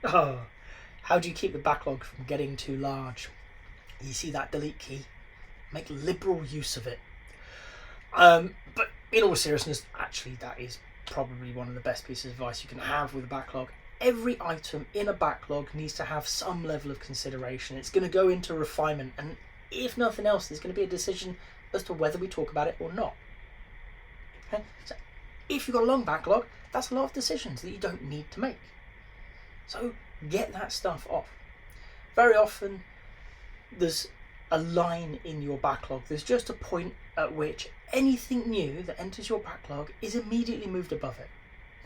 Oh, how do you keep the backlog from getting too large? You see that delete key? Make liberal use of it. But in all seriousness, actually, that is probably one of the best pieces of advice you can have with a backlog. Every item in a backlog needs to have some level of consideration. It's going to go into refinement, and if nothing else, there's going to be a decision as to whether we talk about it or not. Okay? So if you've got a long backlog, that's a lot of decisions that you don't need to make. So get that stuff off. Very often there's a line in your backlog. There's just a point at which anything new that enters your backlog is immediately moved above it.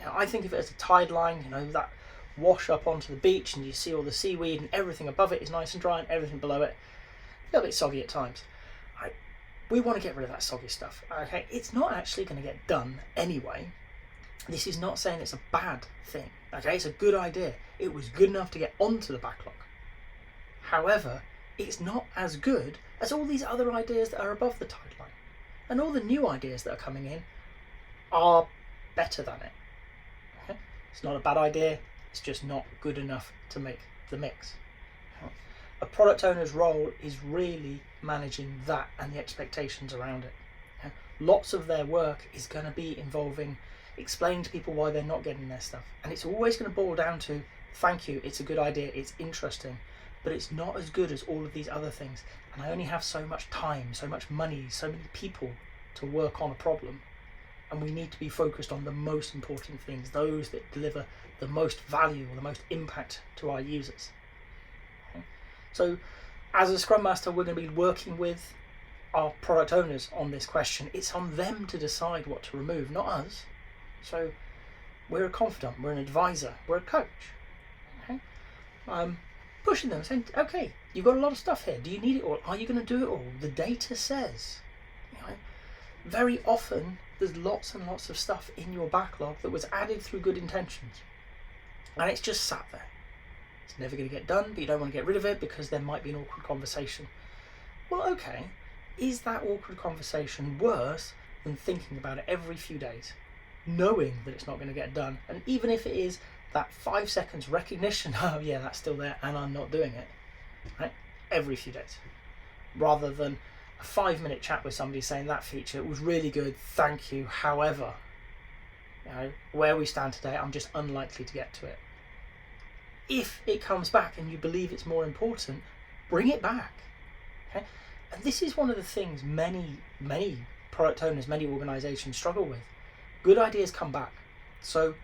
Now, I think of it as a tide line, that wash up onto the beach and you see all the seaweed and everything above it is nice and dry and everything below it a little bit soggy at times. Right? We want to get rid of that soggy stuff. Okay, it's not actually going to get done anyway. This is not saying it's a bad thing. Okay, it's a good idea. It was good enough to get onto the backlog. However, it's not as good as all these other ideas that are above the tide line. And all the new ideas that are coming in are better than it. Okay? It's not a bad idea, it's just not good enough to make the mix. A product owner's role is really managing that and the expectations around it. Lots of their work is going to be involving explaining to people why they're not getting their stuff. And it's always going to boil down to, thank you, it's a good idea, it's interesting, but it's not as good as all of these other things. And I only have so much time, so much money, so many people to work on a problem. And we need to be focused on the most important things, those that deliver the most value or the most impact to our users. Okay? So as a Scrum Master, we're going to be working with our product owners on this question. It's on them to decide what to remove, not us. So we're a confidant, we're an advisor, we're a coach. Okay? Pushing them, saying, okay, you've got a lot of stuff here. Do you need it all? Are you going to do it all? The data says. Very often there's lots and lots of stuff in your backlog that was added through good intentions. And it's just sat there. It's never going to get done, but you don't want to get rid of it because there might be an awkward conversation. Well, okay, is that awkward conversation worse than thinking about it every few days, knowing that it's not going to get done? And even if it is that 5 seconds recognition, oh yeah, that's still there and I'm not doing it, right? Every few days, rather than a 5-minute chat with somebody saying that feature was really good, thank you, however, where we stand today, I'm just unlikely to get to it. If it comes back and you believe it's more important, bring it back. Okay? And this is one of the things many product owners, many organizations struggle with. Good ideas come back. So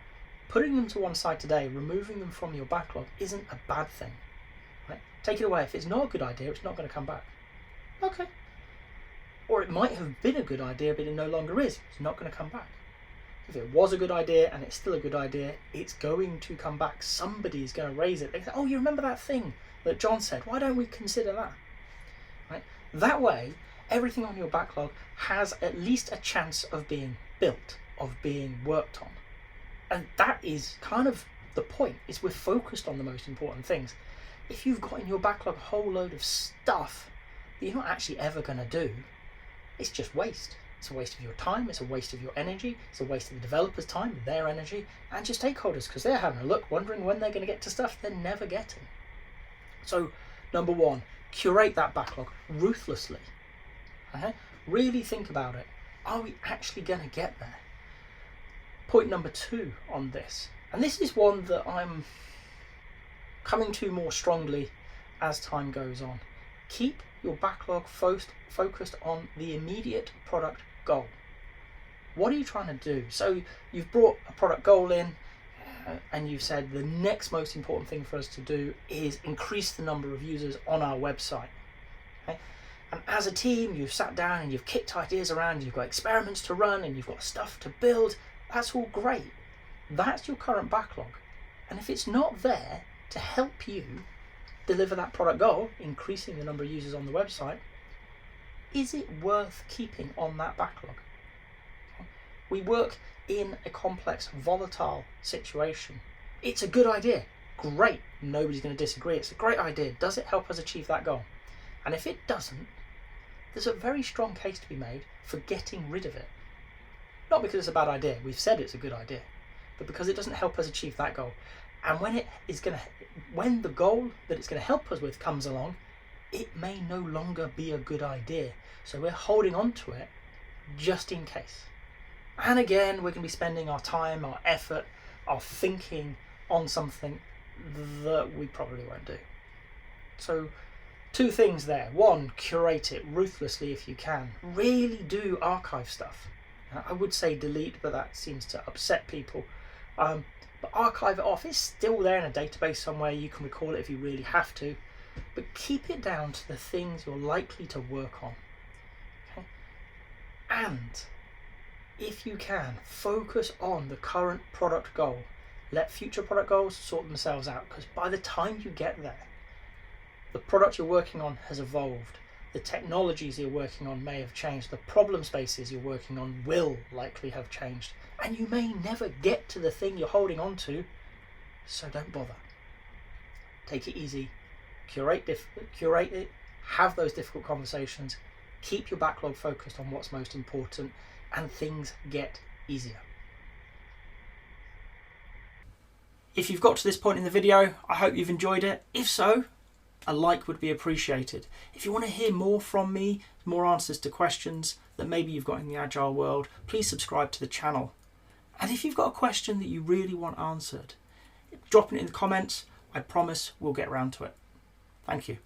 putting them to one side today, removing them from your backlog isn't a bad thing. Right? Take it away. If it's not a good idea, it's not going to come back. Okay. Or it might have been a good idea, but it no longer is. It's not going to come back. If it was a good idea and it's still a good idea, it's going to come back. Somebody's going to raise it. They say, oh, you remember that thing that John said? Why don't we consider that? Right? That way, everything on your backlog has at least a chance of being built, of being worked on. And that is kind of the point, is we're focused on the most important things. If you've got in your backlog a whole load of stuff that you're not actually ever going to do, it's just waste. It's a waste of your time, it's a waste of your energy, it's a waste of the developer's time, their energy, and your stakeholders, because they're having a look, wondering when they're going to get to stuff they're never getting. So, number one, curate that backlog ruthlessly. Okay? Really think about it. Are we actually going to get there? Point number two on this, and this is one that I'm coming to more strongly as time goes on. Keep your backlog focused on the immediate product goal. What are you trying to do? So you've brought a product goal in and you've said the next most important thing for us to do is increase the number of users on our website. Okay? And as a team, you've sat down and you've kicked ideas around, you've got experiments to run and you've got stuff to build. That's all great. That's your current backlog. And if it's not there to help you deliver that product goal, increasing the number of users on the website, is it worth keeping on that backlog? Okay. We work in a complex, volatile situation. It's a good idea. Great. Nobody's going to disagree. It's a great idea. Does it help us achieve that goal? And if it doesn't, there's a very strong case to be made for getting rid of it. Not because it's a bad idea. We've said it's a good idea, but because it doesn't help us achieve that goal. And when the goal that it's going to help us with comes along, it may no longer be a good idea. So we're holding on to it just in case. And again, we're going to be spending our time, our effort, our thinking on something that we probably won't do. So 2 things there. 1, curate it ruthlessly if you can. Really do archive stuff. I would say delete, but that seems to upset people. But archive it off. It's still there in a database somewhere. You can recall it if you really have to. But keep it down to the things you're likely to work on. Okay? And if you can, focus on the current product goal. Let future product goals sort themselves out, because by the time you get there, the product you're working on has evolved. The technologies you're working on may have changed. The problem spaces you're working on will likely have changed. And you may never get to the thing you're holding on to, so don't bother. Take it easy. Curate it. Have those difficult conversations. Keep your backlog focused on what's most important, and things get easier. If you've got to this point in the video, I hope you've enjoyed it. If so, a like would be appreciated. If you want to hear more from me, more answers to questions that maybe you've got in the Agile world, please subscribe to the channel. And if you've got a question that you really want answered, drop it in the comments. I promise we'll get around to it. Thank you.